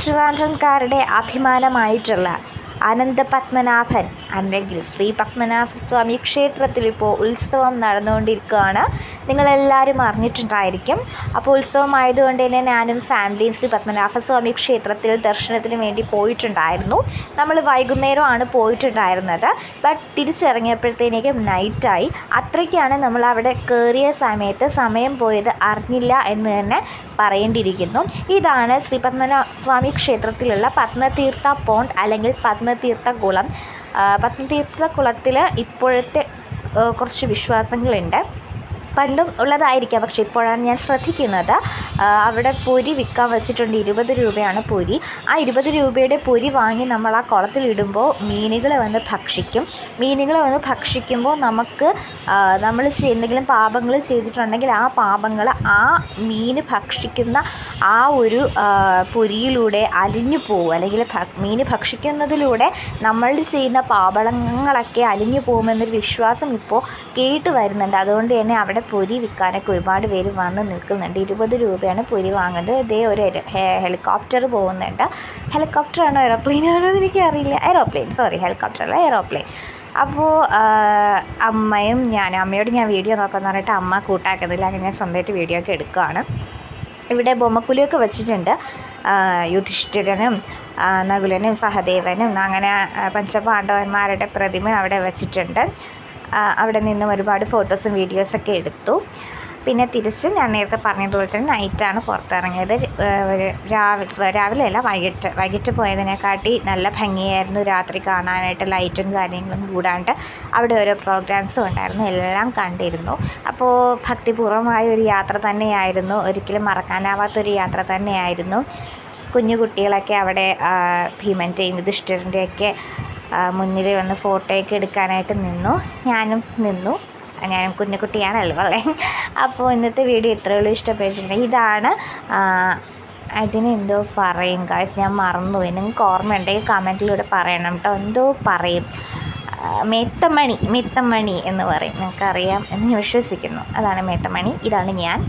ട്രിവാൻഡ്രംകാരുടെ അഭിമാനമായിട്ടുള്ള അനന്തപത്മനാഭൻ അല്ലെങ്കിൽ ശ്രീ പത്മനാഭസ്വാമി ക്ഷേത്രത്തിൽ ഇപ്പോൾ ഉത്സവം നടന്നുകൊണ്ടിരിക്കുകയാണ്. നിങ്ങളെല്ലാവരും അറിഞ്ഞിട്ടുണ്ടായിരിക്കും. അപ്പോൾ ഉത്സവമായതുകൊണ്ട് തന്നെ ഞാനും ഫാമിലിയും ശ്രീ പത്മനാഭസ്വാമി ക്ഷേത്രത്തിൽ ദർശനത്തിന് വേണ്ടി പോയിട്ടുണ്ടായിരുന്നു. നമ്മൾ വൈകുന്നേരമാണ് പോയിട്ടുണ്ടായിരുന്നത്. ബട്ട് തിരിച്ചിറങ്ങിയപ്പോഴത്തേക്കും നൈറ്റായി. അത്രയ്ക്കാണ് നമ്മൾ അവിടെ കയറിയ സമയത്ത് സമയം പോയത് അറിഞ്ഞില്ല എന്ന് തന്നെ പറയേണ്ടിയിരിക്കുന്നു. ഇതാണ് ശ്രീ പത്മനാഭസ്വാമി ക്ഷേത്രത്തിലുള്ള പത്മതീർത്ഥ പോണ്ട് അല്ലെങ്കിൽ പത്മതീർത്ഥ കുളം. പത്മതീർത്ഥ കുളത്തിൽ ഇപ്പോഴത്തെ കുറച്ച് വിശ്വാസങ്ങളുണ്ട്. പണ്ടും ഉള്ളതായിരിക്കാം, പക്ഷേ ഇപ്പോഴാണ് ഞാൻ ശ്രദ്ധിക്കുന്നത്. അവിടെ പൊരി വിൽക്കാൻ വെച്ചിട്ടുണ്ട്. 20 രൂപയാണ് പൊരി. ആ 20 രൂപയുടെ പൊരി വാങ്ങി നമ്മൾ ആ കുളത്തിലിടുമ്പോൾ മീനുകൾ വന്ന് ഭക്ഷിക്കും. മീനുകൾ വന്ന് ഭക്ഷിക്കുമ്പോൾ നമുക്ക് നമ്മൾ എന്തെങ്കിലും പാപങ്ങൾ ചെയ്തിട്ടുണ്ടെങ്കിൽ ആ പാപങ്ങൾ ആ മീൻ ഭക്ഷിക്കുന്ന ആ ഒരു പൊരിയിലൂടെ അലിഞ്ഞു പോകും. അല്ലെങ്കിൽ മീൻ ഭക്ഷിക്കുന്നതിലൂടെ നമ്മൾ ചെയ്യുന്ന പാപങ്ങളൊക്കെ അലിഞ്ഞു പോകുമെന്നൊരു വിശ്വാസം ഇപ്പോൾ കേട്ട് വരുന്നുണ്ട്. അതുകൊണ്ട് തന്നെ അവിടെ പൊരി വിൽക്കാനൊക്കെ ഒരുപാട് പേര് വന്ന് നിൽക്കുന്നുണ്ട്. 20 രൂപയാണ് പൊരി വാങ്ങുന്നത്. ഇതേ ഒരു ഹെലികോപ്റ്റർ പോകുന്നുണ്ട്. ഹെലികോപ്റ്ററാണോ എയറോപ്ലെയിനാണോ എന്ന് എനിക്കറിയില്ല. ഹെലികോപ്റ്റർ അല്ല, എയറോപ്ലെയിൻ. അപ്പോൾ അമ്മയും അമ്മയോട് ഞാൻ വീഡിയോ നോക്കാമെന്ന് പറഞ്ഞിട്ട് അമ്മ കൂട്ടാക്കുന്നില്ല. അങ്ങനെ ഞാൻ സ്വന്തമായിട്ട് വീഡിയോ ഒക്കെ എടുക്കുകയാണ്. ഇവിടെ ബൊമ്മക്കുലിയൊക്കെ വെച്ചിട്ടുണ്ട്. യുധിഷ്ഠിരനും നകുലനും സഹദേവനും അങ്ങനെ പഞ്ചപാണ്ഡവന്മാരുടെ പ്രതിമ അവിടെ വെച്ചിട്ടുണ്ട്. അവിടെ നിന്നും ഒരുപാട് ഫോട്ടോസും വീഡിയോസൊക്കെ എടുത്തു. പിന്നെ തിരിച്ച് ഞാൻ നേരത്തെ പറഞ്ഞതുപോലെ തന്നെ നൈറ്റാണ് പുറത്തിറങ്ങിയത്. രാവിലെ അല്ല, വൈകിട്ട് പോയതിനെക്കാട്ടി നല്ല ഭംഗിയായിരുന്നു രാത്രി കാണാനായിട്ട്. ലൈറ്റും കാര്യങ്ങളും കൂടാണ്ട് അവിടെ ഓരോ പ്രോഗ്രാംസും ഉണ്ടായിരുന്നു. എല്ലാം കണ്ടിരുന്നു. അപ്പോൾ ഭക്തിപൂർവമായ ഒരു യാത്ര തന്നെയായിരുന്നു. ഒരിക്കലും മറക്കാനാവാത്തൊരു യാത്ര തന്നെയായിരുന്നു. കുഞ്ഞു കുട്ടികളൊക്കെ അവിടെ ഭീമൻ്റെയും യുധിഷ്ഠിരൻ്റെയൊക്കെ മുന്നിൽ വന്ന് ഫോട്ടോയൊക്കെ എടുക്കാനായിട്ട് നിന്നു. ഞാനും നിന്നു. ഞാനും കുഞ്ഞുകുട്ടിയാണല്ലോ അല്ലേ. അപ്പോൾ ഇന്നത്തെ വീഡിയോ ഇത്രയേ ഉള്ളൂ. ഇഷ്ടപ്പെട്ടിട്ടുണ്ടെങ്കിൽ ഇതാണ് ഇതിനെന്തോ പറയും ഗായ്സ്, ഞാൻ മറന്നുപോയി. നിങ്ങൾക്ക് ഓർമ്മയുണ്ടെങ്കിൽ കമൻറ്റിലൂടെ പറയണം കേട്ടോ. എന്തോ പറയും, മേത്തമണി എന്ന് പറയും. നിങ്ങൾക്കറിയാം എന്ന് ഞാൻ വിശ്വസിക്കുന്നു. അതാണ് മേത്തമണി. ഇതാണ് ഞാൻ.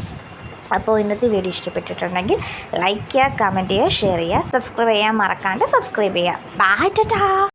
അപ്പോൾ ഇന്നത്തെ വീഡിയോ ഇഷ്ടപ്പെട്ടിട്ടുണ്ടെങ്കിൽ ലൈക്ക് ചെയ്യുക, കമൻറ്റ് ചെയ്യുക, ഷെയർ ചെയ്യുക, സബ്സ്ക്രൈബ് ചെയ്യാൻ മറക്കാണ്ട് സബ്സ്ക്രൈബ് ചെയ്യുക. ബൈ ടാറ്റാ.